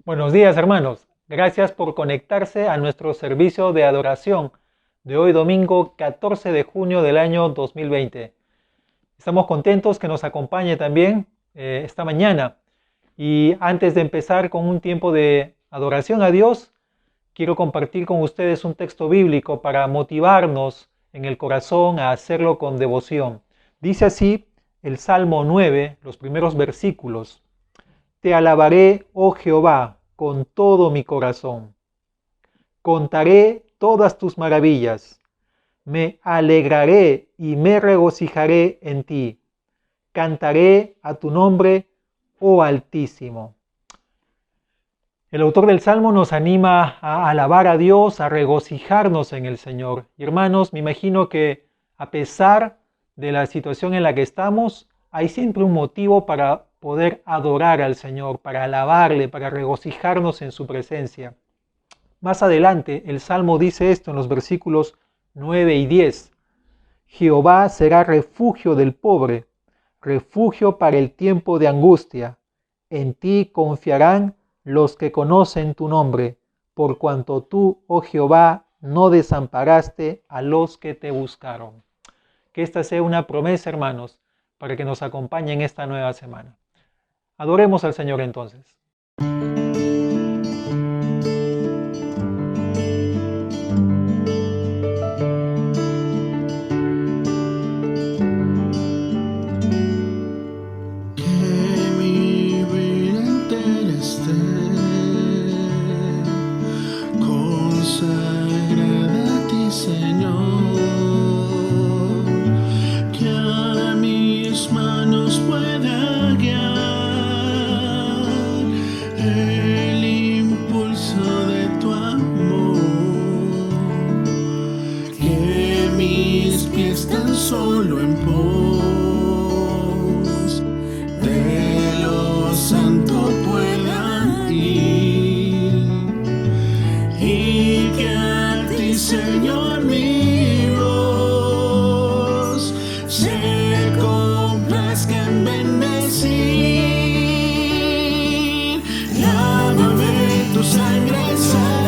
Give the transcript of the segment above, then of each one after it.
Buenos días, hermanos. Gracias por conectarse a nuestro servicio de adoración de hoy domingo 14 de junio del año 2020. Estamos contentos que nos acompañe también esta mañana. Y antes de empezar con un tiempo de adoración a Dios, quiero compartir con ustedes un texto bíblico para motivarnos en el corazón a hacerlo con devoción. Dice así el Salmo 9, los primeros versículos. Te alabaré, oh Jehová, con todo mi corazón. Contaré todas tus maravillas. Me alegraré y me regocijaré en ti. Cantaré a tu nombre, oh Altísimo. El autor del Salmo nos anima a alabar a Dios, a regocijarnos en el Señor. Y hermanos, me imagino que a pesar de la situación en la que estamos, hay siempre un motivo para poder adorar al Señor, para alabarle, para regocijarnos en su presencia. Más adelante, el Salmo dice esto en los versículos 9 y 10. Jehová será refugio del pobre, refugio para el tiempo de angustia. En ti confiarán los que conocen tu nombre, por cuanto tú, oh Jehová, no desamparaste a los que te buscaron. Que esta sea una promesa, hermanos, para que nos acompañe en esta nueva semana. Adoremos al Señor entonces. Solo en pos de lo santo puedan ir, y que a ti, Señor, mi voz se complazca en bendecir. Lávame tu sangre, Salvador.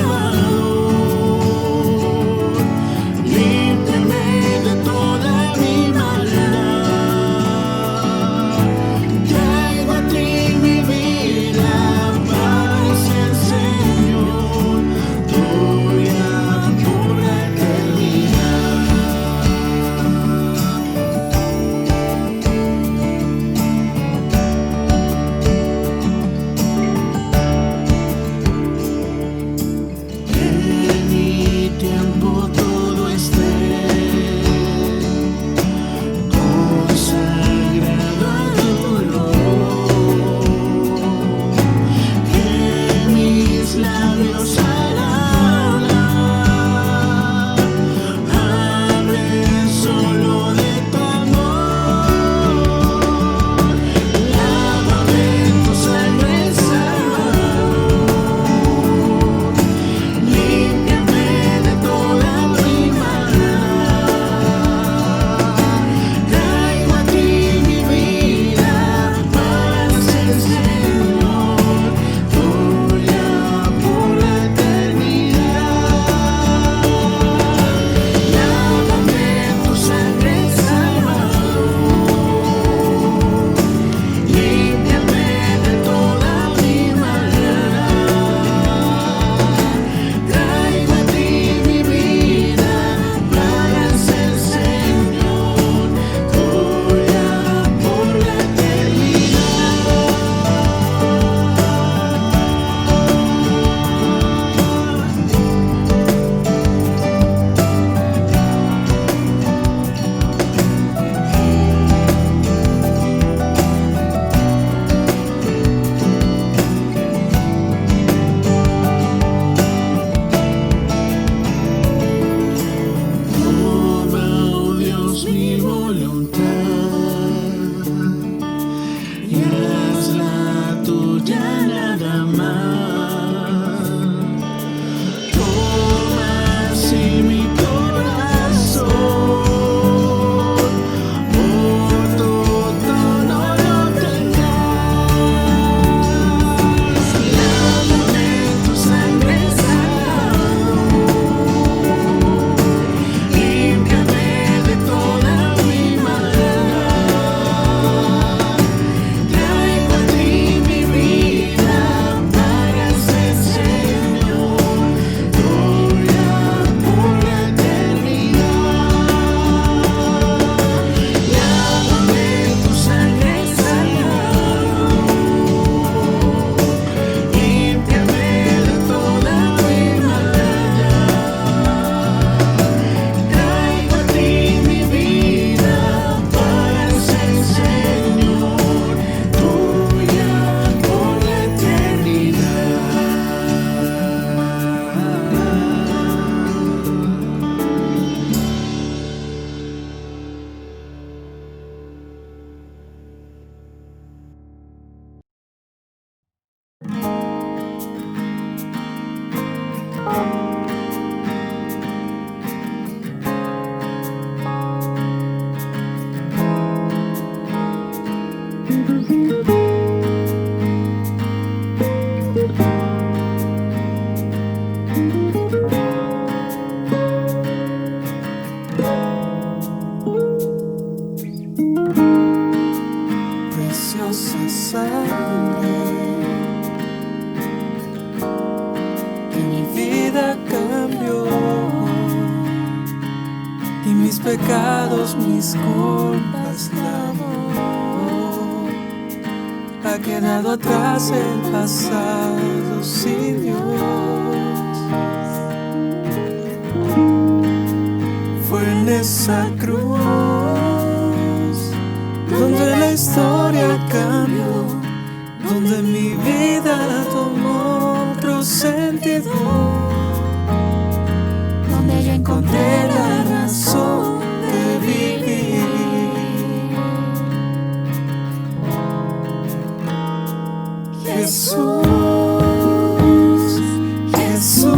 Preciosa sangre que mi vida cambió y mis pecados, mis culpas lavó. Ha quedado atrás el pasado sin Dios. Fue en esa cruz donde la historia cambió, donde mi vida tomó otro sentido, donde yo encontré la razón de vivir. Jesús, Jesús,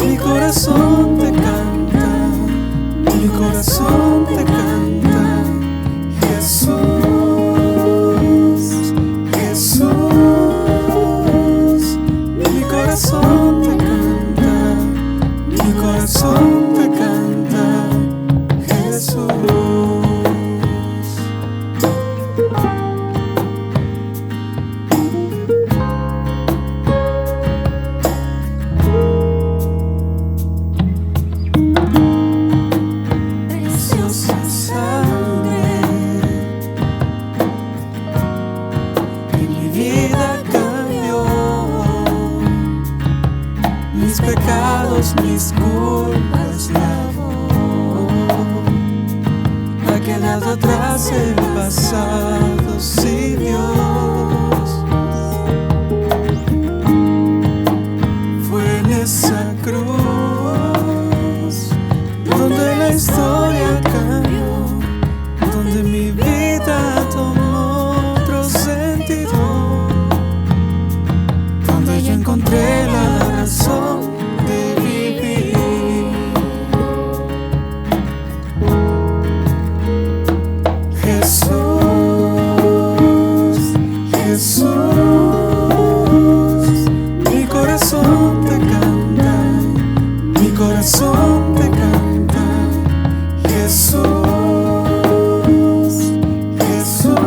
mi corazón te canta, mi corazón te canta. Jesús, Jesús, mi corazón te canta, mi corazón te canta, Jesús. Preciosa sangre que mi vida cambió, mis pecados, mis culpas lavó. Ha quedado atrás el pasado sin Dios. Fue en esa cruz donde la historia cambió, donde mi vida tomó otro sentido, donde yo encontré la razón de vivir. Jesús, Jesús, mi corazón te canta, mi corazón te canta. Jesús, Jesús,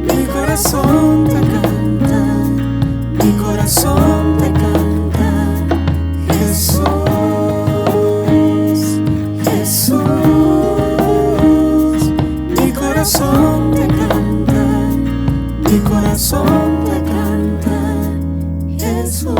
mi corazón te canta, mi corazón te canta. Jesús, Jesús, mi corazón te canta, mi corazón te canta, Jesús.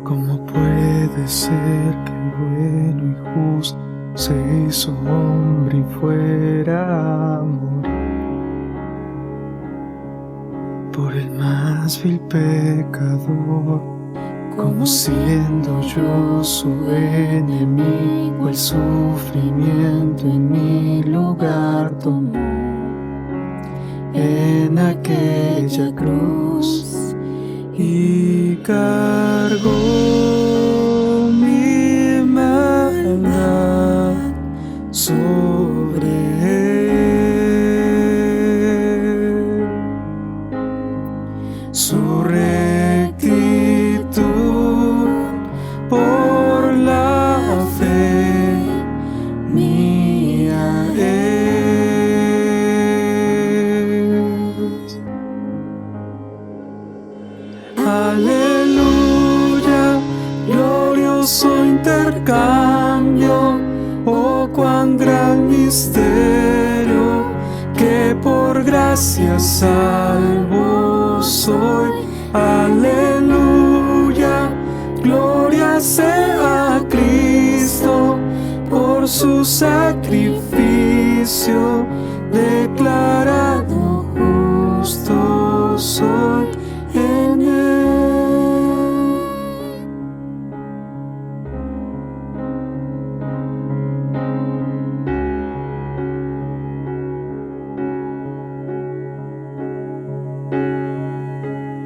¿Cómo puede ser que el bueno y justo se hizo hombre y fuera a morir por el más vil pecador? Como siendo yo su enemigo, el sufrimiento en mi lugar tomó en aquella cruz y cargó mi maldad sobre él. Su rectitud por la fe mía es. Aleluya, glorioso intercambio, oh cuán gran misterio, que por gracia salvo soy. Aleluya, por su sacrificio, declarado justo soy en él.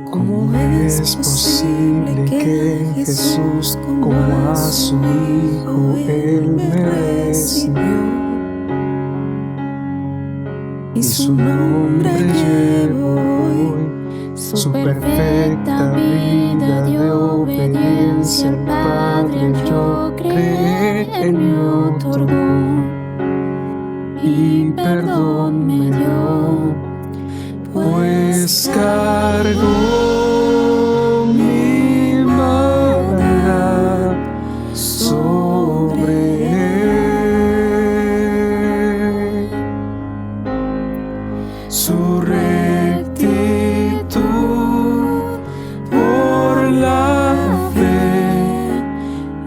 ¿Cómo es posible que Jesús, como a su Hijo, Él me recibió? Y su nombre llevo hoy, su perfecta vida de obediencia al Padre, al yo creer, Él me otorgó y perdón me dio, pues cargó mi maldad sobre él. Su rectitud por la fe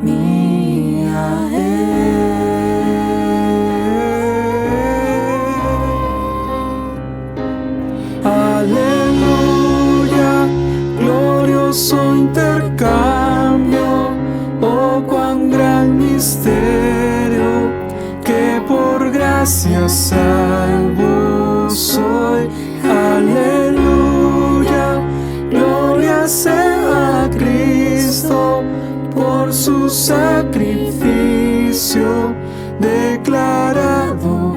mía es. Aleluya, glorioso intercambio, oh cuán gran misterio, que por gracia salvo soy. Aleluya, gloria sea a Cristo, por su sacrificio, declarado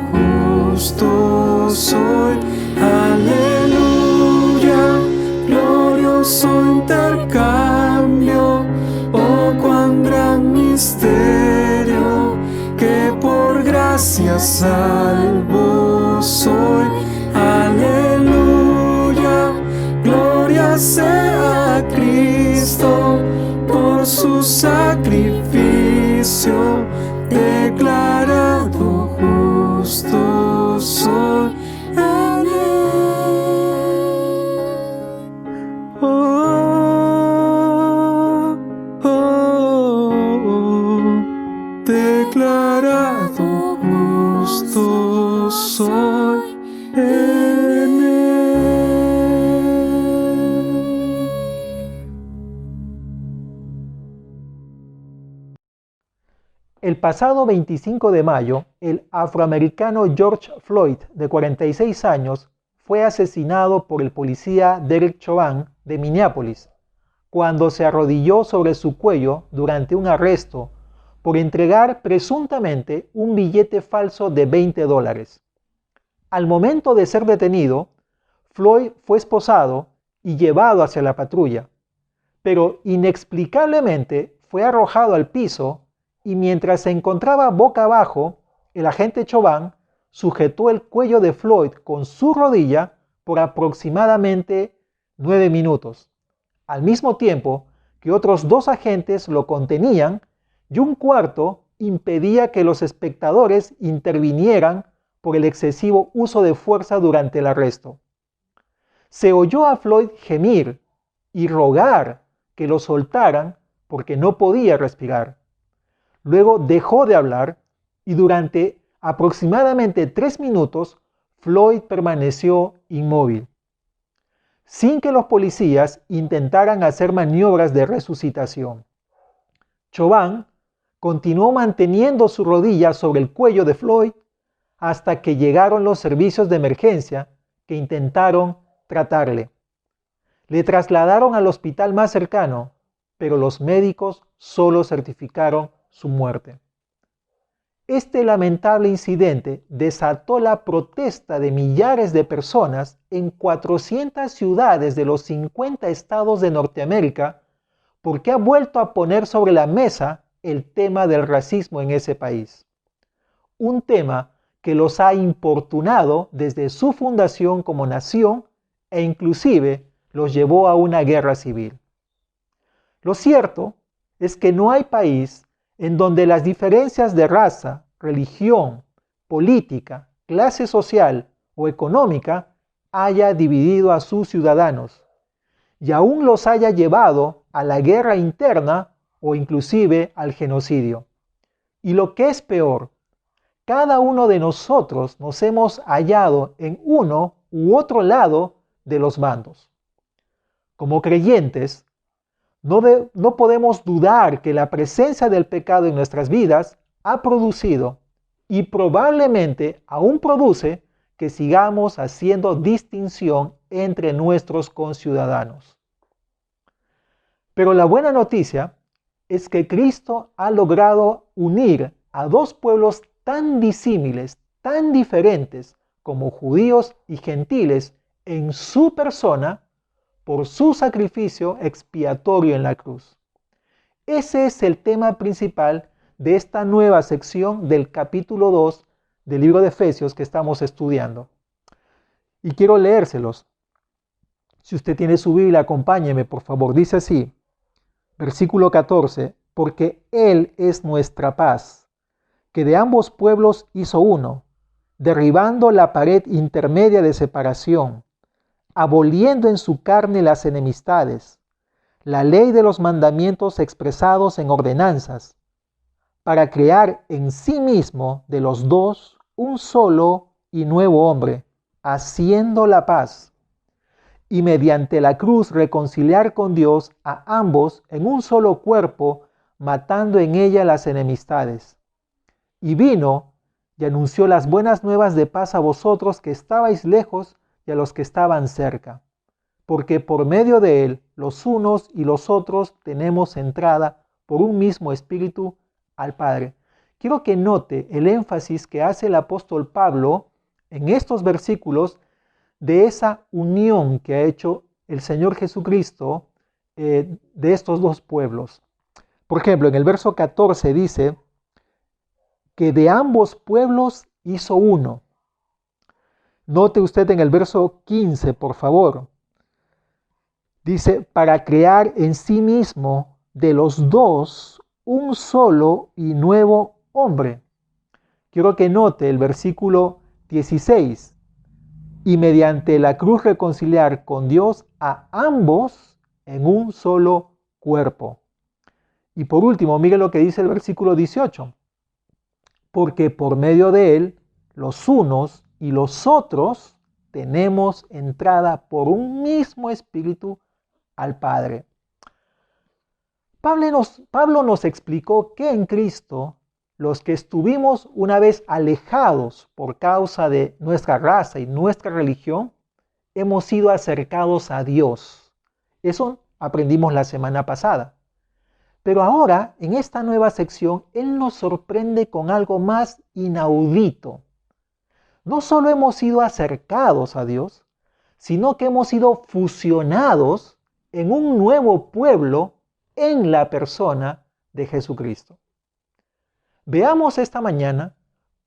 justo soy. Aleluya, glorioso intercambio, oh cuán gran misterio, que por gracia salvo soy. Aleluya, gloria sea a Cristo, por su sacrificio, declarado justo soy. Declarado justo soy en él. El pasado 25 de mayo, el afroamericano George Floyd, de 46 años, fue asesinado por el policía Derek Chauvin de Minneapolis, cuando se arrodilló sobre su cuello durante un arresto por entregar presuntamente un billete falso de $20. Al momento de ser detenido, Floyd fue esposado y llevado hacia la patrulla, pero inexplicablemente fue arrojado al piso y mientras se encontraba boca abajo, el agente Chauvin sujetó el cuello de Floyd con su rodilla por aproximadamente 9 minutos, al mismo tiempo que otros 2 agentes lo contenían y un cuarto impedía que los espectadores intervinieran por el excesivo uso de fuerza durante el arresto. Se oyó a Floyd gemir y rogar que lo soltaran porque no podía respirar. Luego dejó de hablar y durante aproximadamente 3 minutos Floyd permaneció inmóvil, sin que los policías intentaran hacer maniobras de resucitación. Chauvin continuó manteniendo su rodilla sobre el cuello de Floyd hasta que llegaron los servicios de emergencia que intentaron tratarle. Le trasladaron al hospital más cercano, pero los médicos solo certificaron su muerte. Este lamentable incidente desató la protesta de millares de personas en 400 ciudades de los 50 estados de Norteamérica porque ha vuelto a poner sobre la mesa el tema del racismo en ese país. Un tema que los ha importunado desde su fundación como nación e inclusive los llevó a una guerra civil. Lo cierto es que no hay país en donde las diferencias de raza, religión, política, clase social o económica haya dividido a sus ciudadanos y aún los haya llevado a la guerra interna o inclusive al genocidio. Y lo que es peor, cada uno de nosotros nos hemos hallado en uno u otro lado de los bandos. Como creyentes, no podemos dudar que la presencia del pecado en nuestras vidas ha producido y probablemente aún produce que sigamos haciendo distinción entre nuestros conciudadanos. Pero la buena noticia es que Cristo ha logrado unir a dos pueblos tan disímiles, tan diferentes como judíos y gentiles en su persona por su sacrificio expiatorio en la cruz. Ese es el tema principal de esta nueva sección del capítulo 2 del libro de Efesios que estamos estudiando. Y quiero leérselos. Si usted tiene su Biblia, acompáñeme, por favor. Dice así, versículo 14, porque Él es nuestra paz, que de ambos pueblos hizo uno, derribando la pared intermedia de separación, aboliendo en su carne las enemistades, la ley de los mandamientos expresados en ordenanzas, para crear en sí mismo de los dos un solo y nuevo hombre, haciendo la paz, y mediante la cruz reconciliar con Dios a ambos en un solo cuerpo, matando en ella las enemistades. Y vino y anunció las buenas nuevas de paz a vosotros que estabais lejos y a los que estaban cerca, porque por medio de él los unos y los otros tenemos entrada por un mismo espíritu al Padre. Quiero que note el énfasis que hace el apóstol Pablo en estos versículos de esa unión que ha hecho el Señor Jesucristo de estos dos pueblos. Por ejemplo, en el verso 14 dice que de ambos pueblos hizo uno. Note usted en el verso 15, por favor. Dice, para crear en sí mismo de los dos un solo y nuevo hombre. Quiero que note el versículo 16. Y mediante la cruz reconciliar con Dios a ambos en un solo cuerpo. Y por último, mire lo que dice el versículo 18. Porque por medio de él, los unos y los otros tenemos entrada por un mismo espíritu al Padre. Pablo nos explicó que en Cristo, los que estuvimos una vez alejados por causa de nuestra raza y nuestra religión, hemos sido acercados a Dios. Eso aprendimos la semana pasada. Pero ahora, en esta nueva sección, Él nos sorprende con algo más inaudito. No solo hemos sido acercados a Dios, sino que hemos sido fusionados en un nuevo pueblo en la persona de Jesucristo. Veamos esta mañana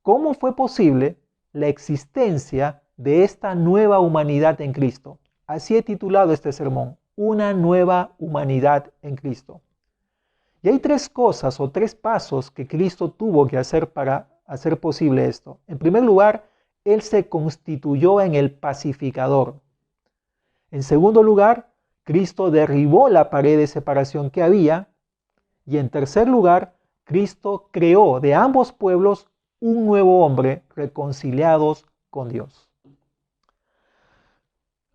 cómo fue posible la existencia de esta nueva humanidad en Cristo. Así he titulado este sermón, una nueva humanidad en Cristo. Y hay tres cosas o tres pasos que Cristo tuvo que hacer para hacer posible esto. En primer lugar, Él se constituyó en el pacificador. En segundo lugar, Cristo derribó la pared de separación que había. Y en tercer lugar, Cristo creó de ambos pueblos un nuevo hombre reconciliados con Dios.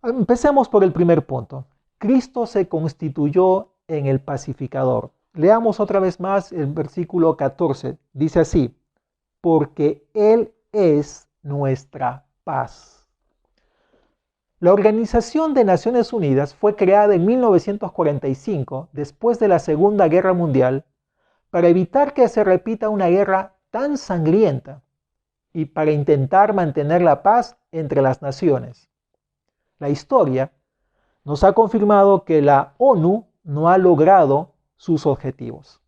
Empecemos por el primer punto. Cristo se constituyó en el pacificador. Leamos otra vez más el versículo 14. Dice así, porque Él es nuestra paz. La Organización de Naciones Unidas fue creada en 1945, después de la Segunda Guerra Mundial, para evitar que se repita una guerra tan sangrienta y para intentar mantener la paz entre las naciones. La historia nos ha confirmado que la ONU no ha logrado sus objetivos.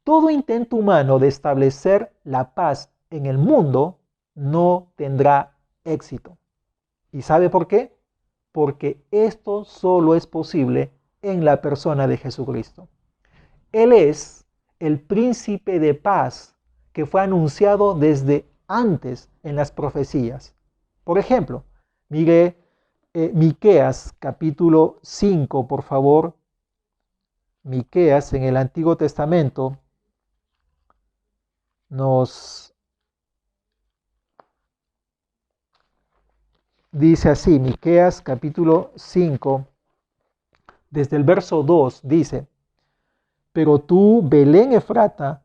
Todo intento humano de establecer la paz en el mundo no tendrá éxito. ¿Y sabe por qué? Porque esto solo es posible en la persona de Jesucristo. Él es el príncipe de paz que fue anunciado desde antes en las profecías. Por ejemplo, mire Miqueas capítulo 5, por favor. Miqueas en el Antiguo Testamento nos dice así, Miqueas capítulo 5, desde el verso 2, dice: pero tú, Belén Efrata,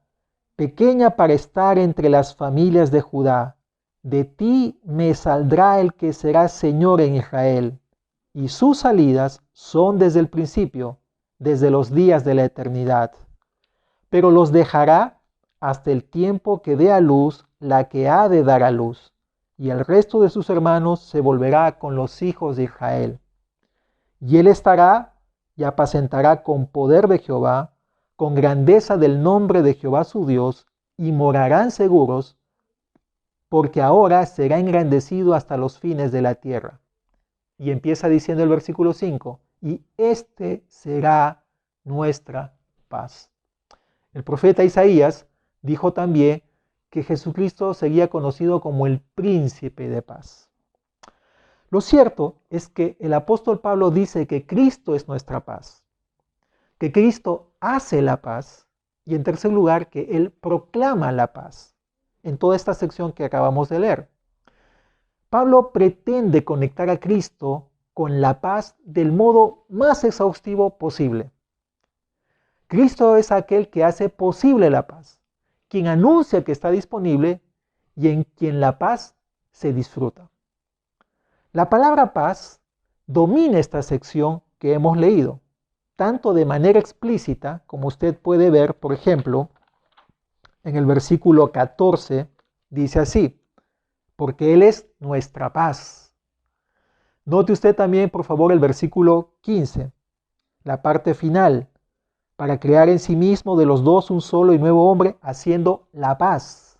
pequeña para estar entre las familias de Judá, de ti me saldrá el que será Señor en Israel, y sus salidas son desde el principio, desde los días de la eternidad. Pero los dejará hasta el tiempo que dé a luz la que ha de dar a luz, y el resto de sus hermanos se volverá con los hijos de Israel. Y él estará y apacentará con poder de Jehová, con grandeza del nombre de Jehová su Dios, y morarán seguros, porque ahora será engrandecido hasta los fines de la tierra. Y empieza diciendo el versículo 5, y este será nuestra paz. El profeta Isaías dijo también que Jesucristo sería conocido como el príncipe de paz. Lo cierto es que el apóstol Pablo dice que Cristo es nuestra paz, que Cristo hace la paz y en tercer lugar que Él proclama la paz en toda esta sección que acabamos de leer. Pablo pretende conectar a Cristo con la paz del modo más exhaustivo posible. Cristo es aquel que hace posible la paz, quien anuncia que está disponible y en quien la paz se disfruta. La palabra paz domina esta sección que hemos leído, tanto de manera explícita, como usted puede ver, por ejemplo, en el versículo 14, dice así: porque Él es nuestra paz. Note usted también, por favor, el versículo 15, la parte final: para crear en sí mismo de los dos un solo y nuevo hombre, haciendo la paz.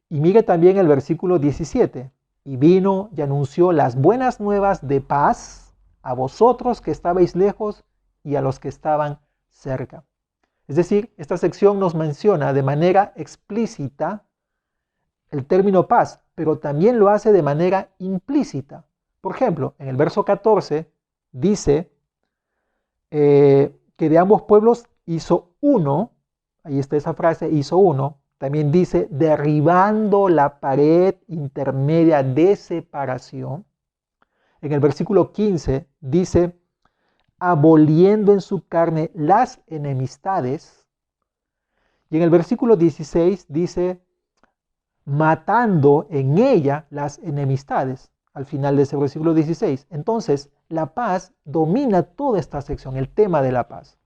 Y mire también el versículo 17, y vino y anunció las buenas nuevas de paz a vosotros que estabais lejos y a los que estaban cerca. Es decir, esta sección nos menciona de manera explícita el término paz, pero también lo hace de manera implícita. Por ejemplo, en el verso 14 dice que de ambos pueblos hizo uno, ahí está esa frase, hizo uno. También dice, derribando la pared intermedia de separación. En el versículo 15 dice, aboliendo en su carne las enemistades. Y en el versículo 16 dice, matando en ella las enemistades, al final de ese versículo 16. Entonces, la paz domina toda esta sección, el tema de la paz.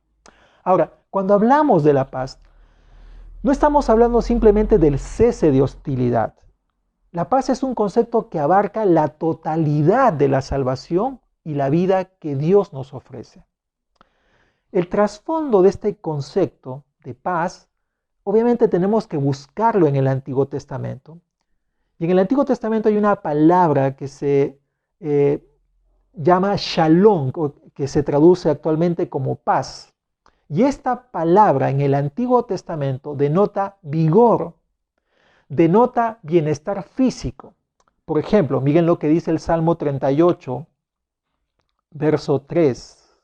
Ahora, cuando hablamos de la paz, no estamos hablando simplemente del cese de hostilidad. La paz es un concepto que abarca la totalidad de la salvación y la vida que Dios nos ofrece. El trasfondo de este concepto de paz, obviamente tenemos que buscarlo en el Antiguo Testamento. Y en el Antiguo Testamento hay una palabra que se llama shalom, que se traduce actualmente como paz. Y esta palabra en el Antiguo Testamento denota vigor, denota bienestar físico. Por ejemplo, miren lo que dice el Salmo 38, verso 3.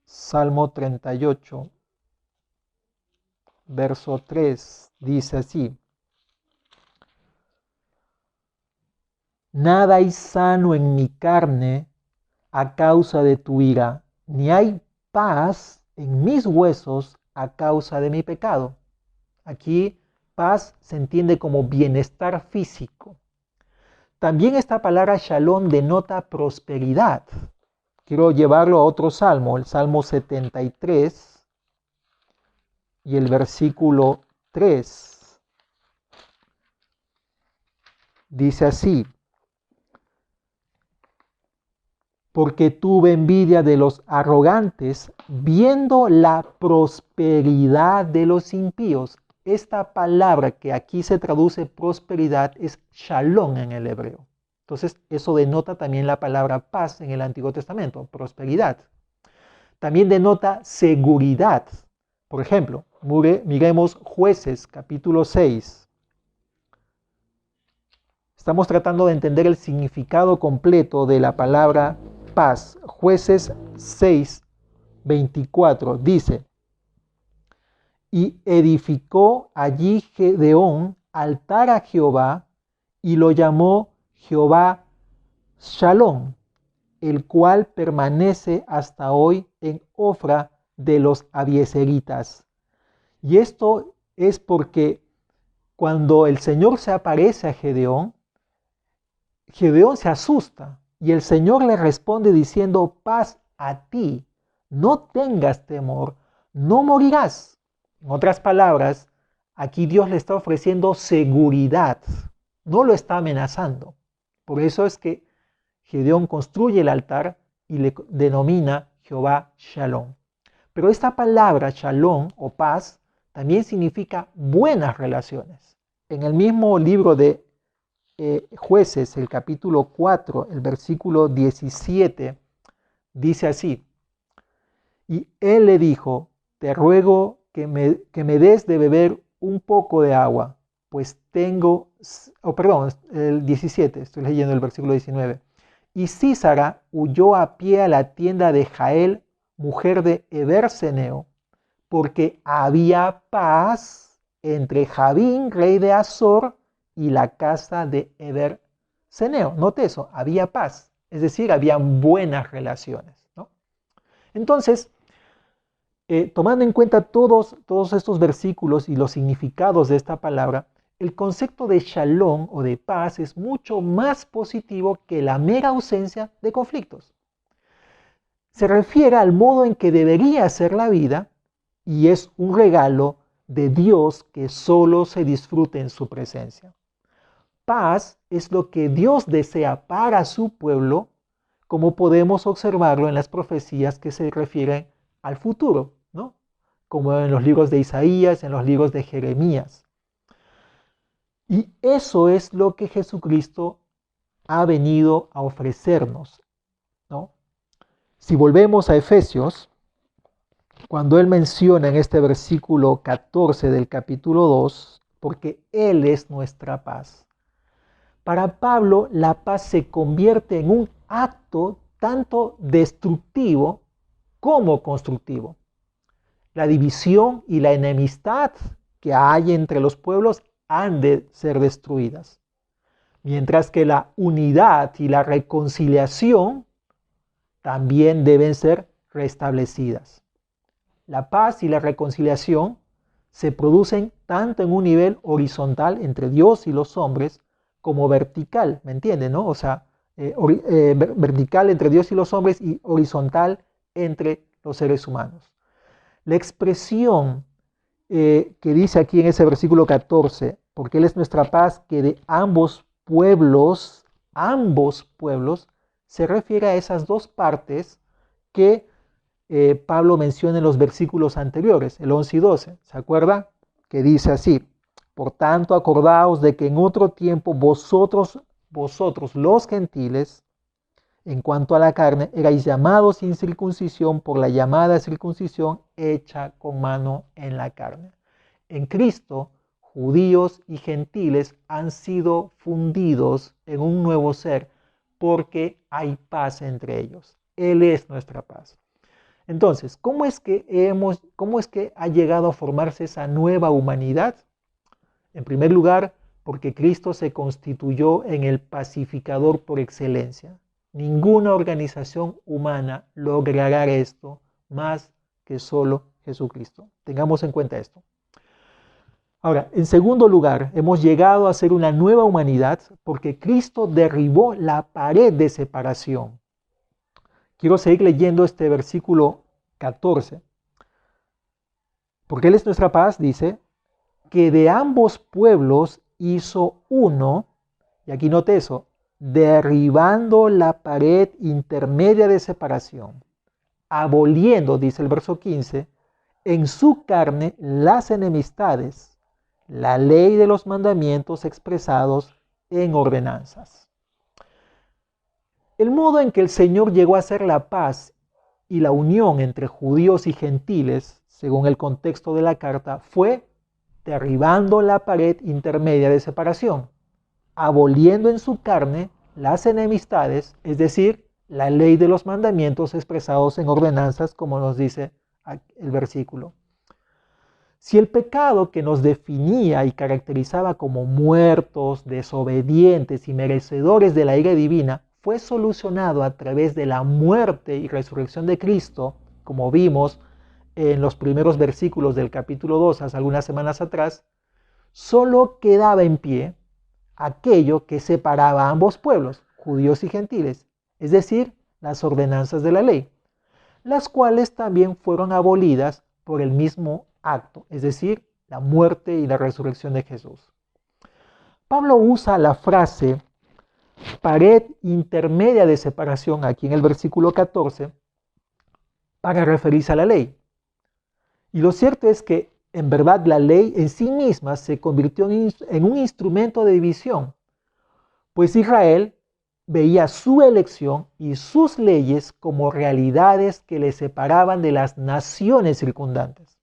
Salmo 38, verso 3, dice así: nada hay sano en mi carne a causa de tu ira, ni hay paz en mis huesos a causa de mi pecado. Aquí paz se entiende como bienestar físico. También esta palabra shalom denota prosperidad. Quiero llevarlo a otro salmo, el Salmo 73 y el versículo 3. Dice así: porque tuve envidia de los arrogantes, viendo la prosperidad de los impíos. Esta palabra que aquí se traduce prosperidad es shalom en el hebreo. Entonces, eso denota también la palabra paz en el Antiguo Testamento, prosperidad. También denota seguridad. Por ejemplo, miremos Jueces, capítulo 6. Estamos tratando de entender el significado completo de la palabra paz. Jueces 6, 24 dice: y edificó allí Gedeón altar a Jehová y lo llamó Jehová Shalom, el cual permanece hasta hoy en Ofra de los abiezeritas. Y esto es porque cuando el Señor se aparece a Gedeón, Gedeón se asusta y el Señor le responde diciendo: paz a ti, no tengas temor, no morirás. En otras palabras, aquí Dios le está ofreciendo seguridad, no lo está amenazando. Por eso es que Gedeón construye el altar y le denomina Jehová Shalom. Pero esta palabra Shalom o paz también significa buenas relaciones. En el mismo libro de Jueces, el capítulo 4, el versículo 17, dice así: y él le dijo: te ruego que me des de beber un poco de agua, pues tengo, el 17, estoy leyendo el versículo 19. Y Sísara huyó a pie a la tienda de Jael, mujer de Eber-Seneo, porque había paz entre Jabín, rey de Azor, y la casa de Eber-Seneo. Note eso, había paz, es decir, habían buenas relaciones, ¿no? Entonces, tomando en cuenta todos estos versículos y los significados de esta palabra, el concepto de shalom o de paz es mucho más positivo que la mera ausencia de conflictos. Se refiere al modo en que debería ser la vida y es un regalo de Dios que solo se disfrute en su presencia. Paz es lo que Dios desea para su pueblo, como podemos observarlo en las profecías que se refieren al futuro, ¿no? Como en los libros de Isaías, en los libros de Jeremías. Y eso es lo que Jesucristo ha venido a ofrecernos, ¿no? Si volvemos a Efesios, cuando él menciona en este versículo 14 del capítulo 2, porque Él es nuestra paz. Para Pablo, la paz se convierte en un acto tanto destructivo como constructivo. La división y la enemistad que hay entre los pueblos han de ser destruidas, mientras que la unidad y la reconciliación también deben ser restablecidas. La paz y la reconciliación se producen tanto en un nivel horizontal entre Dios y los hombres, como vertical, ¿me entienden, no? O sea, vertical entre Dios y los hombres y horizontal entre los seres humanos. La expresión que dice aquí en ese versículo 14, porque Él es nuestra paz, que de ambos pueblos, se refiere a esas dos partes que Pablo menciona en los versículos anteriores, el 11 y 12. ¿Se acuerda? Que dice así: por tanto, acordaos de que en otro tiempo vosotros los gentiles, en cuanto a la carne, erais llamados sin circuncisión por la llamada circuncisión hecha con mano en la carne. En Cristo, judíos y gentiles han sido fundidos en un nuevo ser, porque hay paz entre ellos. Él es nuestra paz. Entonces, ¿cómo es que ha llegado a formarse esa nueva humanidad? En primer lugar, porque Cristo se constituyó en el pacificador por excelencia. Ninguna organización humana logrará esto más que solo Jesucristo. Tengamos en cuenta esto. Ahora, en segundo lugar, hemos llegado a ser una nueva humanidad porque Cristo derribó la pared de separación. Quiero seguir leyendo este versículo 14. Porque Él es nuestra paz, dice, que de ambos pueblos hizo uno, y aquí note eso, derribando la pared intermedia de separación, aboliendo, dice el verso 15, en su carne las enemistades, la ley de los mandamientos expresados en ordenanzas. El modo en que el Señor llegó a hacer la paz y la unión entre judíos y gentiles, según el contexto de la carta, fue derribando la pared intermedia de separación, aboliendo en su carne las enemistades, es decir, la ley de los mandamientos expresados en ordenanzas, como nos dice el versículo. Si el pecado que nos definía y caracterizaba como muertos, desobedientes y merecedores de la ira divina fue solucionado a través de la muerte y resurrección de Cristo, como vimos en los primeros versículos del capítulo 2 hace algunas semanas atrás, solo quedaba en pie aquello que separaba a ambos pueblos, judíos y gentiles, es decir, las ordenanzas de la ley, las cuales también fueron abolidas por el mismo acto, es decir, la muerte y la resurrección de Jesús. Pablo usa la frase pared intermedia de separación aquí en el versículo 14 para referirse a la ley. Y lo cierto es que en verdad la ley en sí misma se convirtió en un instrumento de división, pues Israel veía su elección y sus leyes como realidades que le separaban de las naciones circundantes,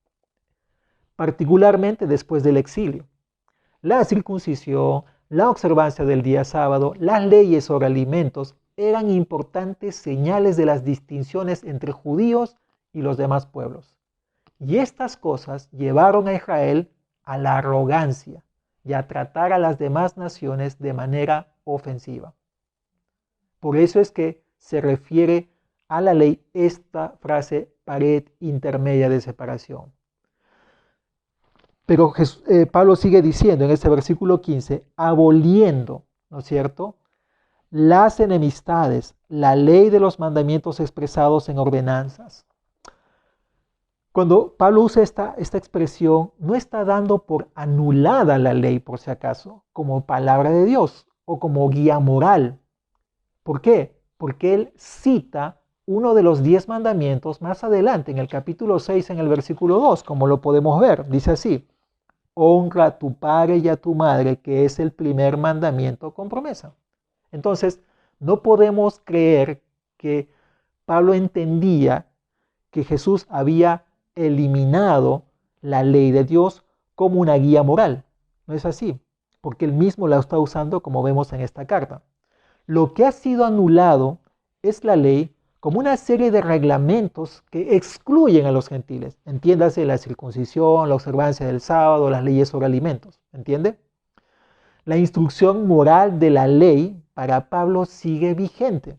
particularmente después del exilio. La circuncisión, la observancia del día sábado, las leyes sobre alimentos eran importantes señales de las distinciones entre judíos y los demás pueblos. Y estas cosas llevaron a Israel a la arrogancia y a tratar a las demás naciones de manera ofensiva. Por eso es que se refiere a la ley esta frase pared intermedia de separación. Pero Pablo sigue diciendo en este versículo 15, aboliendo, ¿no es cierto?, las enemistades, la ley de los mandamientos expresados en ordenanzas. Cuando Pablo usa esta expresión, no está dando por anulada la ley, por si acaso, como palabra de Dios o como guía moral. ¿Por qué? Porque él cita uno de los 10 mandamientos más adelante, en el capítulo 6, en el versículo 2, como lo podemos ver. Dice así, honra a tu padre y a tu madre, que es el primer mandamiento con promesa. Entonces, no podemos creer que Pablo entendía que Jesús había eliminado la ley de Dios como una guía moral. No es así, porque él mismo la está usando como vemos en esta carta. Lo que ha sido anulado es la ley como una serie de reglamentos que excluyen a los gentiles. Entiéndase la circuncisión, la observancia del sábado, las leyes sobre alimentos. ¿Entiende? La instrucción moral de la ley para Pablo sigue vigente.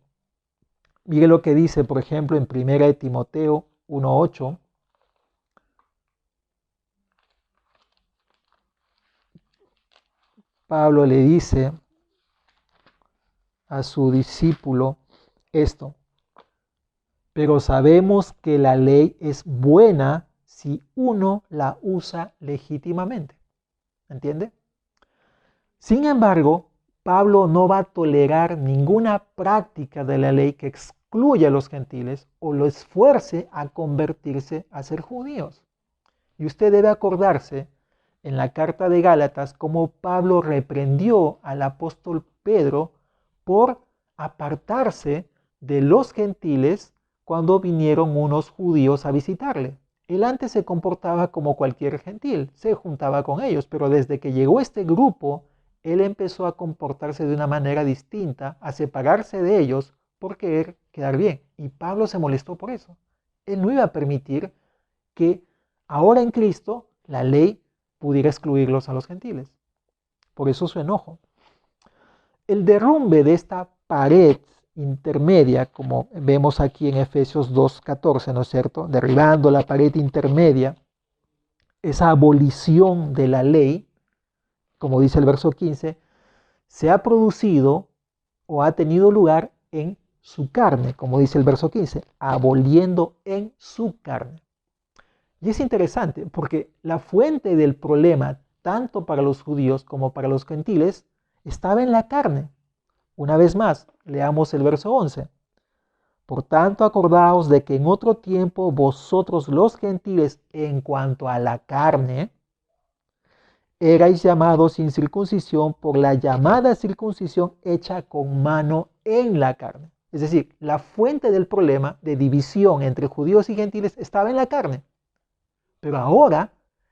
Mire lo que dice, por ejemplo, en 1 Timoteo 1:8. Pablo le dice a su discípulo esto: pero sabemos que la ley es buena si uno la usa legítimamente. ¿Entiende? Sin embargo, Pablo no va a tolerar ninguna práctica de la ley que excluya a los gentiles o lo esfuerce a convertirse a ser judíos. Y usted debe acordarse en la carta de Gálatas cómo Pablo reprendió al apóstol Pedro por apartarse de los gentiles cuando vinieron unos judíos a visitarle. Él antes se comportaba como cualquier gentil, se juntaba con ellos, pero desde que llegó este grupo, él empezó a comportarse de una manera distinta, a separarse de ellos por querer quedar bien. Y Pablo se molestó por eso. Él no iba a permitir que ahora en Cristo la ley pudiera excluirlos a los gentiles. Por eso su enojo. El derrumbe de esta pared intermedia, como vemos aquí en Efesios 2:14, ¿no es cierto? Derribando la pared intermedia, esa abolición de la ley, como dice el verso 15, se ha producido o ha tenido lugar en su carne, como dice el verso 15, aboliendo en su carne. Y es interesante porque la fuente del problema, tanto para los judíos como para los gentiles, estaba en la carne. Una vez más, leamos el verso 11. Por tanto, acordaos de que en otro tiempo vosotros los gentiles, en cuanto a la carne, erais llamados sin circuncisión por la llamada circuncisión hecha con mano en la carne. Es decir, la fuente del problema de división entre judíos y gentiles estaba en la carne. Pero ahora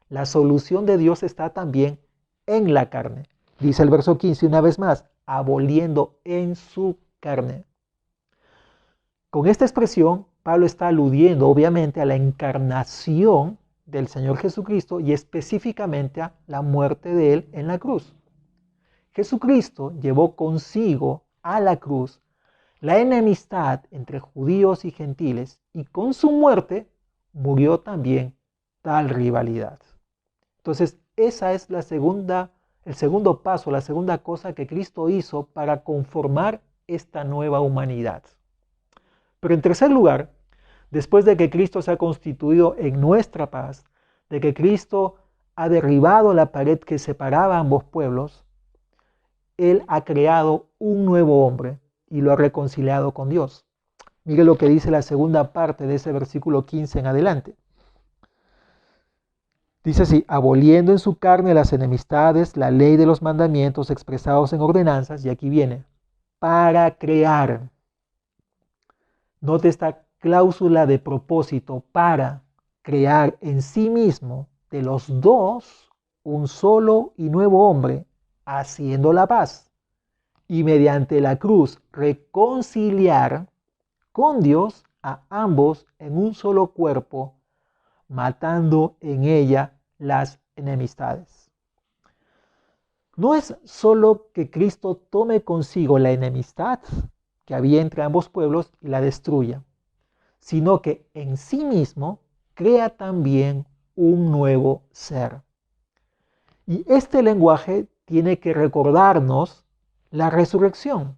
la solución de Dios está también en la carne. Dice el verso 15 una vez más, aboliendo en su carne. Con esta expresión, Pablo está aludiendo obviamente a la encarnación del Señor Jesucristo y específicamente a la muerte de Él en la cruz. Jesucristo llevó consigo a la cruz la enemistad entre judíos y gentiles, y con su muerte murió también tal rivalidad. Entonces, esa es el segundo paso, la segunda cosa que Cristo hizo para conformar esta nueva humanidad. Pero en tercer lugar, después de que Cristo se ha constituido en nuestra paz, de que Cristo ha derribado la pared que separaba a ambos pueblos, Él ha creado un nuevo hombre y lo ha reconciliado con Dios. Mire lo que dice la segunda parte de ese versículo 15 en adelante. Dice así: aboliendo en su carne las enemistades, la ley de los mandamientos expresados en ordenanzas, y aquí viene, para crear. Note esta cláusula de propósito, para crear en sí mismo de los dos un solo y nuevo hombre, haciendo la paz, y mediante la cruz reconciliar con Dios a ambos en un solo cuerpo, matando en ella las enemistades. No es solo que Cristo tome consigo la enemistad que había entre ambos pueblos y la destruya, sino que en sí mismo crea también un nuevo ser. Y este lenguaje tiene que recordarnos la resurrección,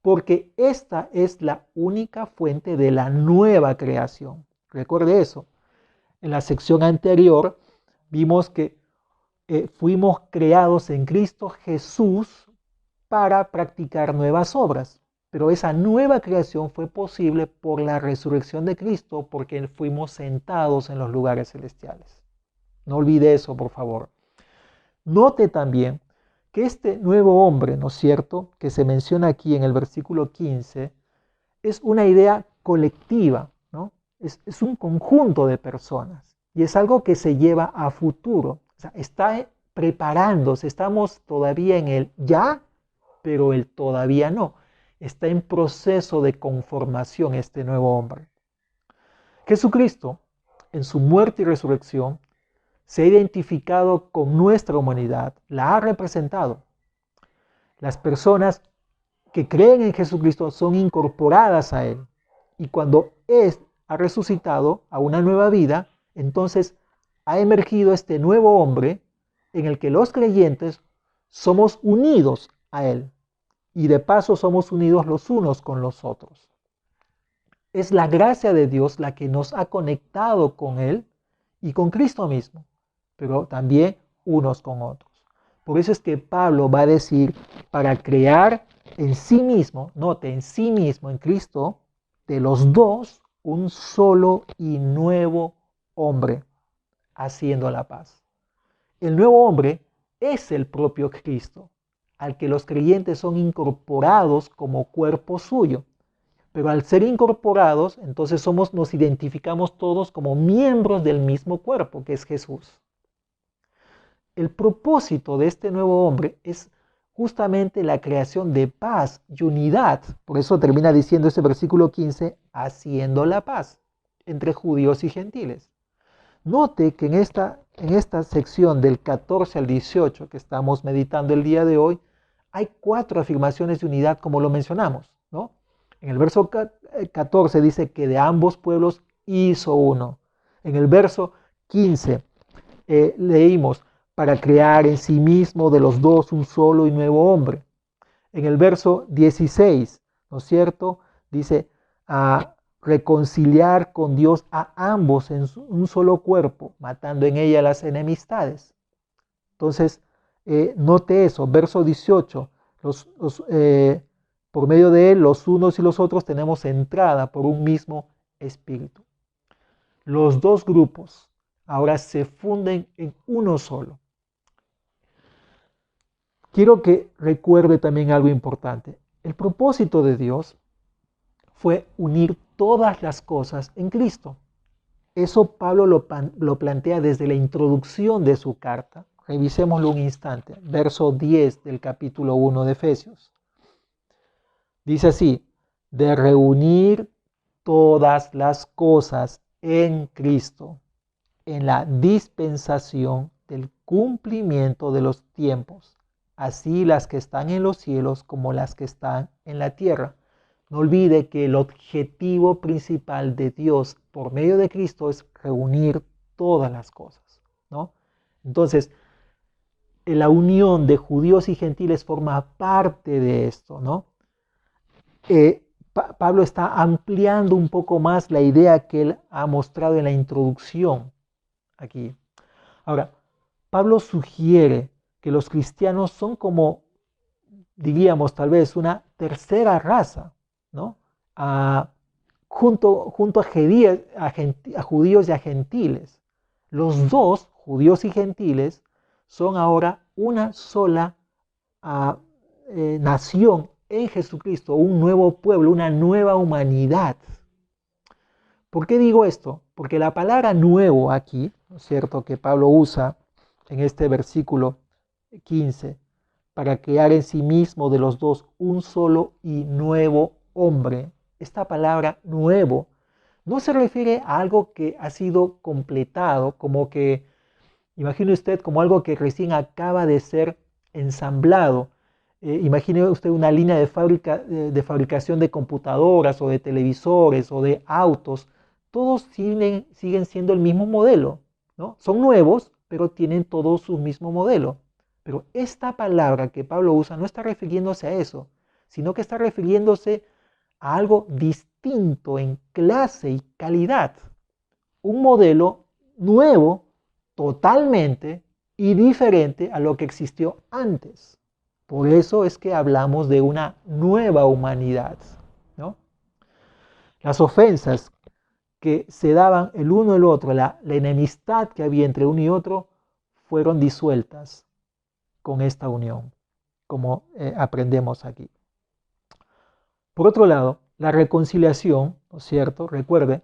porque esta es la única fuente de la nueva creación. Recuerde eso. En la sección anterior vimos que fuimos creados en Cristo Jesús para practicar nuevas obras. Pero esa nueva creación fue posible por la resurrección de Cristo, porque fuimos sentados en los lugares celestiales. No olvide eso, por favor. Note también que este nuevo hombre, ¿no es cierto?, que se menciona aquí en el versículo 15, es una idea colectiva, ¿no? Es un conjunto de personas y es algo que se lleva a futuro. O sea, está preparándose, estamos todavía en el ya, pero el todavía no. Está en proceso de conformación este nuevo hombre. Jesucristo, en su muerte y resurrección, se ha identificado con nuestra humanidad, la ha representado. Las personas que creen en Jesucristo son incorporadas a Él. Y cuando Él ha resucitado a una nueva vida, entonces ha emergido este nuevo hombre en el que los creyentes somos unidos a Él. Y de paso somos unidos los unos con los otros. Es la gracia de Dios la que nos ha conectado con Él y con Cristo mismo, pero también unos con otros. Por eso es que Pablo va a decir, para crear en sí mismo, note, en sí mismo, en Cristo, de los dos, un solo y nuevo hombre, haciendo la paz. El nuevo hombre es el propio Cristo, al que los creyentes son incorporados como cuerpo suyo. Pero al ser incorporados, entonces nos identificamos todos como miembros del mismo cuerpo, que es Jesús. El propósito de este nuevo hombre es justamente la creación de paz y unidad. Por eso termina diciendo ese versículo 15, haciendo la paz entre judíos y gentiles. Note que en esta sección del 14 al 18 que estamos meditando el día de hoy, hay 4 afirmaciones de unidad como lo mencionamos, ¿no? En el verso 14 dice que de ambos pueblos hizo uno. En el verso 15 leímos para crear en sí mismo de los dos un solo y nuevo hombre. En el verso 16, ¿no es cierto? Dice a reconciliar con Dios a ambos en un solo cuerpo, matando en ella las enemistades. Entonces, note eso, verso 18, por medio de él, los unos y los otros tenemos entrada por un mismo espíritu. Los dos grupos ahora se funden en uno solo. Quiero que recuerde también algo importante. El propósito de Dios fue unir todas las cosas en Cristo. Eso Pablo lo plantea desde la introducción de su carta. Revisémoslo un instante. Verso 10 del capítulo 1 de Efesios. Dice así, de reunir todas las cosas en Cristo, en la dispensación del cumplimiento de los tiempos, así las que están en los cielos como las que están en la tierra. No olvide que el objetivo principal de Dios por medio de Cristo es reunir todas las cosas, ¿no? Entonces, la unión de judíos y gentiles forma parte de esto, ¿no? Pablo está ampliando un poco más la idea que él ha mostrado en la introducción aquí. Ahora, Pablo sugiere que los cristianos son como, diríamos tal vez, una tercera raza, ¿no? Junto a judíos y a gentiles. Los dos, judíos y gentiles, son ahora una sola nación en Jesucristo, un nuevo pueblo, una nueva humanidad. ¿Por qué digo esto? Porque la palabra nuevo aquí, ¿no es cierto?, que Pablo usa en este versículo 15, para crear en sí mismo de los dos un solo y nuevo hombre. Esta palabra nuevo no se refiere a algo que ha sido completado, como que, imagine usted como algo que recién acaba de ser ensamblado. Imagine usted una línea de fabricación de computadoras o de televisores o de autos. Todos siguen siendo el mismo modelo, ¿no? Son nuevos, pero tienen todos su mismo modelo. Pero esta palabra que Pablo usa no está refiriéndose a eso, sino que está refiriéndose a algo distinto en clase y calidad. Un modelo nuevo, totalmente y diferente a lo que existió antes. Por eso es que hablamos de una nueva humanidad, ¿no? Las ofensas que se daban el uno al otro, la enemistad que había entre uno y otro, fueron disueltas con esta unión, como aprendemos aquí. Por otro lado, la reconciliación, ¿no es cierto? Recuerde,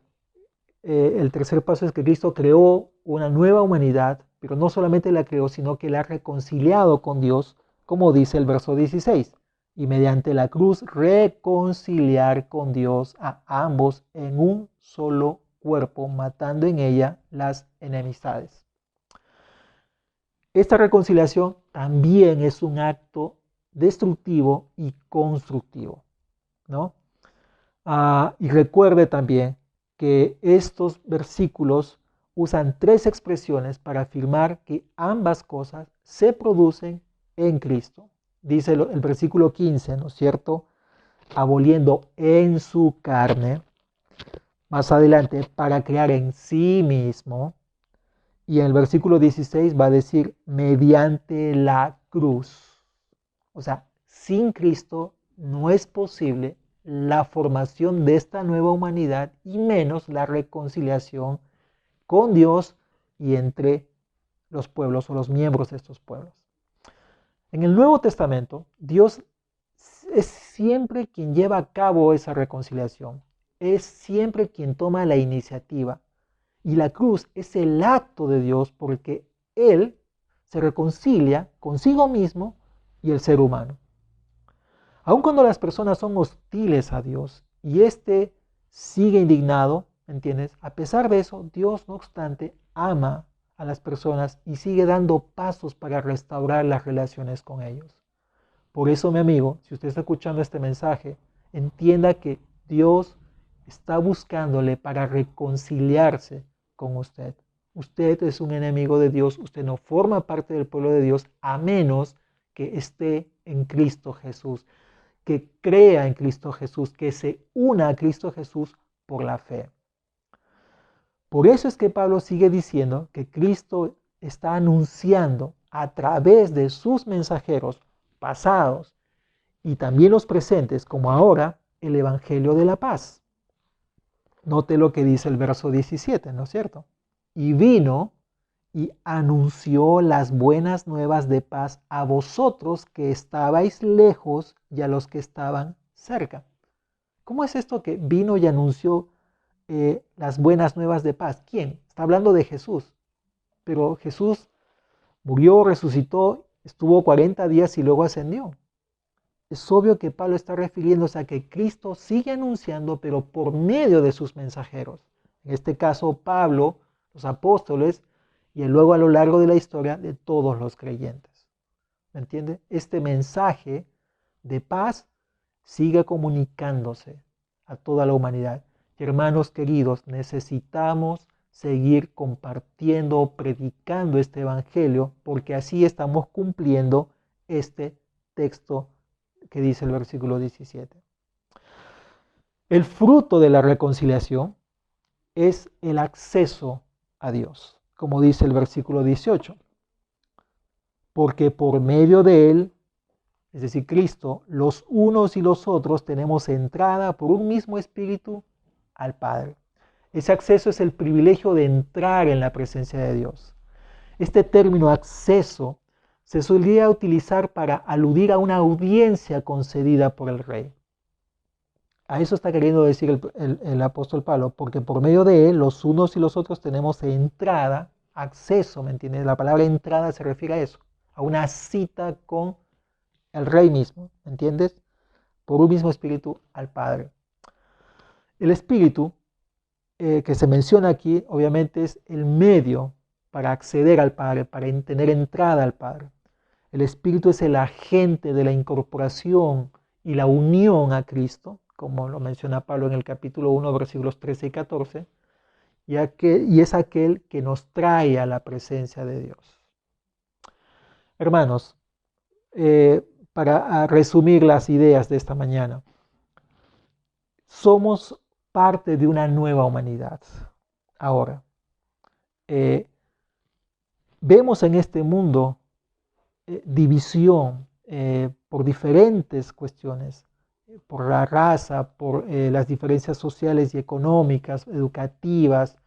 el tercer paso es que Cristo creó una nueva humanidad, pero no solamente la creó, sino que la ha reconciliado con Dios, como dice el verso 16, y mediante la cruz reconciliar con Dios a ambos en un solo cuerpo, matando en ella las enemistades. Esta reconciliación también es un acto destructivo y constructivo, ¿no? Y recuerde también que estos versículos usan tres expresiones para afirmar que ambas cosas se producen en Cristo. Dice el versículo 15, ¿no es cierto? Aboliendo en su carne, más adelante, para crear en sí mismo. Y en el versículo 16 va a decir, mediante la cruz. O sea, sin Cristo no es posible la formación de esta nueva humanidad y menos la reconciliación con Dios y entre los pueblos o los miembros de estos pueblos. En el Nuevo Testamento, Dios es siempre quien lleva a cabo esa reconciliación, es siempre quien toma la iniciativa. Y la cruz es el acto de Dios porque Él se reconcilia consigo mismo y el ser humano. Aun cuando las personas son hostiles a Dios y éste sigue indignado, ¿entiendes? A pesar de eso, Dios, no obstante, ama a las personas y sigue dando pasos para restaurar las relaciones con ellos. Por eso, mi amigo, si usted está escuchando este mensaje, entienda que Dios está buscándole para reconciliarse con usted. Usted es un enemigo de Dios, usted no forma parte del pueblo de Dios a menos que esté en Cristo Jesús, que crea en Cristo Jesús, que se una a Cristo Jesús por la fe. Por eso es que Pablo sigue diciendo que Cristo está anunciando a través de sus mensajeros pasados y también los presentes, como ahora, el Evangelio de la paz. Note lo que dice el verso 17, ¿no es cierto? Y vino y anunció las buenas nuevas de paz a vosotros que estabais lejos y a los que estaban cerca. ¿Cómo es esto que vino y anunció las buenas nuevas de paz? ¿Quién? Está hablando de Jesús. Pero Jesús murió, resucitó, estuvo 40 días y luego ascendió. Es obvio que Pablo está refiriéndose a que Cristo sigue anunciando, pero por medio de sus mensajeros. En este caso, Pablo, los apóstoles, y luego a lo largo de la historia de todos los creyentes. ¿Me entiende? Este mensaje de paz siga comunicándose a toda la humanidad. Y hermanos queridos, necesitamos seguir compartiendo, predicando este evangelio, porque así estamos cumpliendo este texto que dice el versículo 17. El fruto de la reconciliación es el acceso a Dios, como dice el versículo 18. Porque por medio de Él, es decir, Cristo, los unos y los otros tenemos entrada por un mismo espíritu al Padre. Ese acceso es el privilegio de entrar en la presencia de Dios. Este término acceso se solía utilizar para aludir a una audiencia concedida por el rey. A eso está queriendo decir el apóstol Pablo, porque por medio de él los unos y los otros tenemos entrada, acceso, ¿me entiendes? La palabra entrada se refiere a eso, a una cita con el rey mismo, ¿me entiendes? Por un mismo espíritu al Padre. El espíritu que se menciona aquí, obviamente, es el medio para acceder al Padre, para tener entrada al Padre. El espíritu es el agente de la incorporación y la unión a Cristo, como lo menciona Pablo en el capítulo 1, versículos 13 y 14, y es aquel que nos trae a la presencia de Dios. Hermanos, para resumir las ideas de esta mañana, somos parte de una nueva humanidad. Ahora, vemos en este mundo división por diferentes cuestiones, por la raza, por las diferencias sociales y económicas, educativas,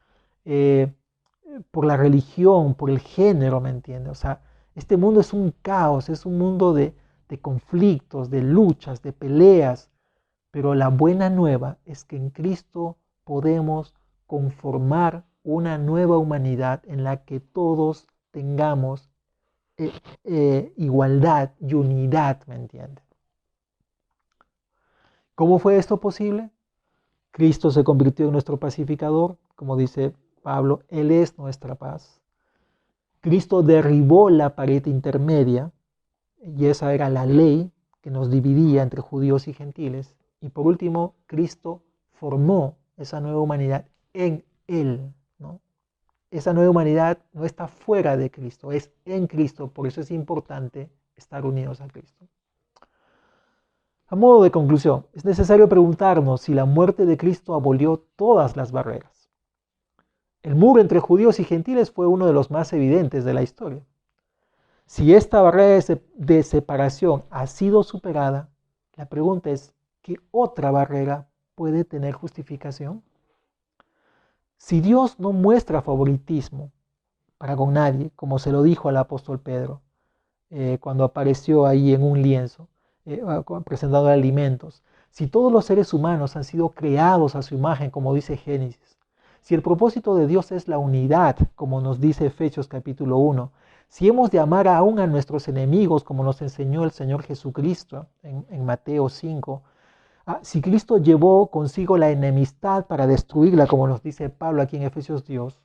por la religión, por el género, ¿me entiendes? O sea, este mundo es un caos, es un mundo de conflictos, de luchas, de peleas, pero la buena nueva es que en Cristo podemos conformar una nueva humanidad en la que todos tengamos igualdad y unidad, ¿me entiendes? ¿Cómo fue esto posible? Cristo se convirtió en nuestro pacificador, como dice Pablo, Él es nuestra paz. Cristo derribó la pared intermedia, y esa era la ley que nos dividía entre judíos y gentiles. Y por último, Cristo formó esa nueva humanidad en Él, ¿no? Esa nueva humanidad no está fuera de Cristo, es en Cristo, por eso es importante estar unidos a Cristo. A modo de conclusión, es necesario preguntarnos si la muerte de Cristo abolió todas las barreras. El muro entre judíos y gentiles fue uno de los más evidentes de la historia. Si esta barrera de separación ha sido superada, la pregunta es, ¿qué otra barrera puede tener justificación? Si Dios no muestra favoritismo para con nadie, como se lo dijo al apóstol Pedro, cuando apareció ahí en un lienzo, presentando alimentos, si todos los seres humanos han sido creados a su imagen, como dice Génesis, si el propósito de Dios es la unidad, como nos dice Efesios capítulo 1, si hemos de amar aún a nuestros enemigos, como nos enseñó el Señor Jesucristo en Mateo 5, si Cristo llevó consigo la enemistad para destruirla, como nos dice Pablo aquí en Efesios 2,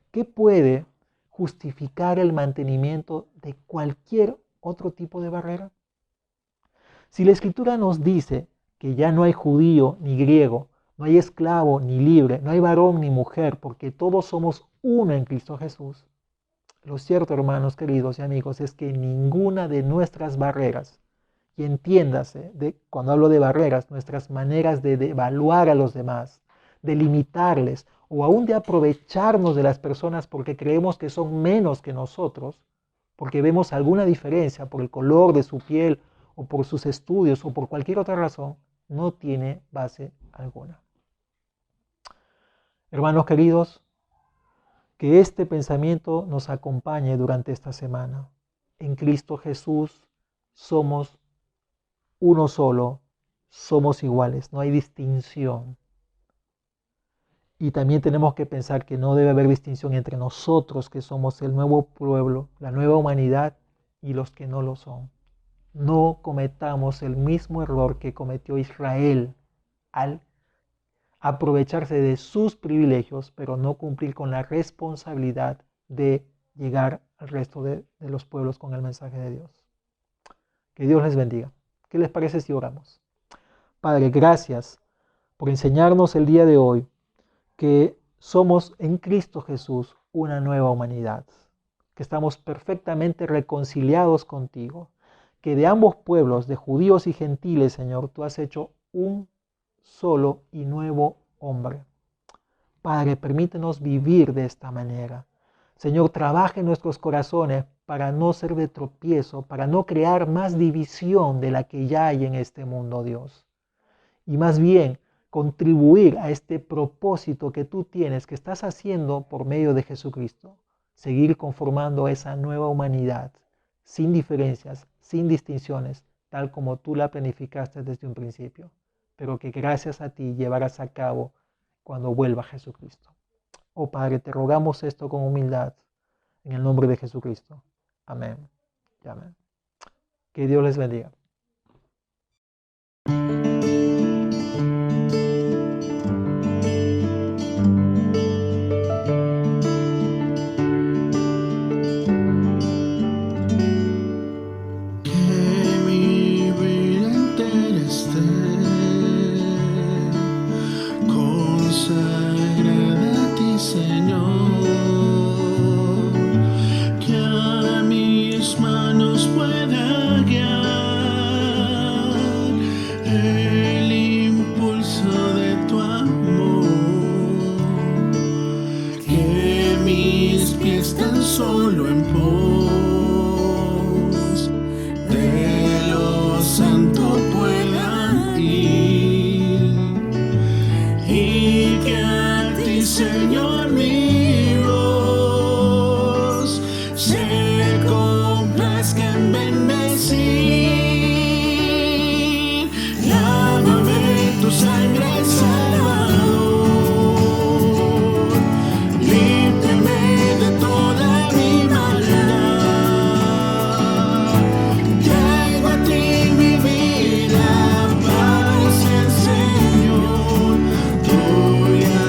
¿qué puede justificar el mantenimiento de cualquier otro tipo de barrera? Si la Escritura nos dice que ya no hay judío ni griego, no hay esclavo ni libre, no hay varón ni mujer, porque todos somos uno en Cristo Jesús, lo cierto, hermanos queridos y amigos, es que ninguna de nuestras barreras, y entiéndase, cuando hablo de barreras, nuestras maneras de evaluar a los demás, de limitarles o aún de aprovecharnos de las personas porque creemos que son menos que nosotros, porque vemos alguna diferencia por el color de su piel o por sus estudios o por cualquier otra razón, no tiene base alguna. Hermanos queridos, que este pensamiento nos acompañe durante esta semana. En Cristo Jesús somos uno solo, somos iguales, no hay distinción. Y también tenemos que pensar que no debe haber distinción entre nosotros, que somos el nuevo pueblo, la nueva humanidad, y los que no lo son. No cometamos el mismo error que cometió Israel al aprovecharse de sus privilegios, pero no cumplir con la responsabilidad de llegar al resto de los pueblos con el mensaje de Dios. Que Dios les bendiga. ¿Qué les parece si oramos? Padre, gracias por enseñarnos el día de hoy que somos en Cristo Jesús una nueva humanidad, que estamos perfectamente reconciliados contigo, que de ambos pueblos, de judíos y gentiles, Señor, tú has hecho un solo y nuevo hombre. Padre, permítenos vivir de esta manera. Señor, trabaja en nuestros corazones para no ser de tropiezo, para no crear más división de la que ya hay en este mundo, Dios. Y más bien, contribuir a este propósito que tú tienes, que estás haciendo por medio de Jesucristo. Seguir conformando esa nueva humanidad, sin diferencias, sin distinciones, tal como tú la planificaste desde un principio, pero que gracias a ti llevarás a cabo cuando vuelva Jesucristo. Oh Padre, te rogamos esto con humildad, en el nombre de Jesucristo. Amén y amén. Que Dios les bendiga. Solo en pos de lo santo pueda ir, y que a ti, Señor, mi voz se complazca en bendecir. Lávame tu sangre, Salvador, límpiame de toda mi maldad. Traigo a ti mi vida para ser Señor tuya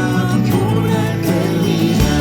por la eternidad.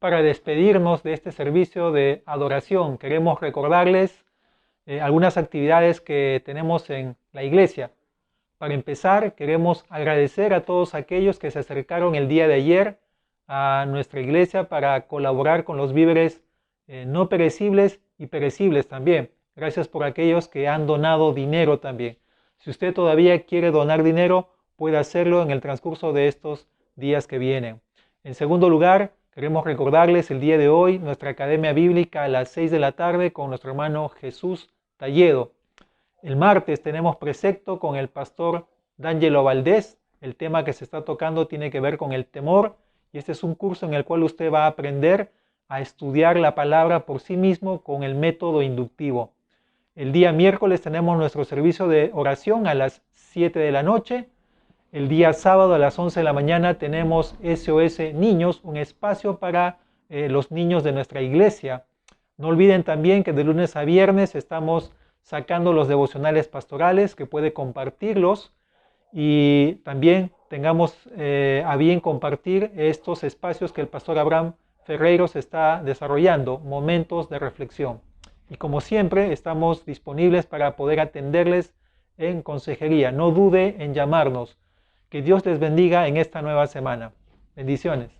para despedirnos de este servicio de adoración, queremos recordarles algunas actividades que tenemos en la iglesia. Para empezar, queremos agradecer a todos aquellos que se acercaron el día de ayer a nuestra iglesia para colaborar con los víveres no perecibles y perecibles también. Gracias por aquellos que han donado dinero también. Si usted todavía quiere donar dinero, puede hacerlo en el transcurso de estos días que vienen. En segundo lugar, queremos recordarles el día de hoy nuestra academia bíblica a las 6 de la tarde con nuestro hermano Jesús Talledo. El martes tenemos precepto con el pastor D'Angelo Valdés. El tema que se está tocando tiene que ver con el temor y este es un curso en el cual usted va a aprender a estudiar la palabra por sí mismo con el método inductivo. El día miércoles tenemos nuestro servicio de oración a las 7 de la noche. El día sábado a las 11 de la mañana tenemos SOS Niños, un espacio para los niños de nuestra iglesia. No olviden también que de lunes a viernes estamos sacando los devocionales pastorales, que puede compartirlos y también tengamos a bien compartir estos espacios que el pastor Abraham Ferreiros está desarrollando, momentos de reflexión. Y como siempre, estamos disponibles para poder atenderles en consejería. No dude en llamarnos. Que Dios les bendiga en esta nueva semana. Bendiciones.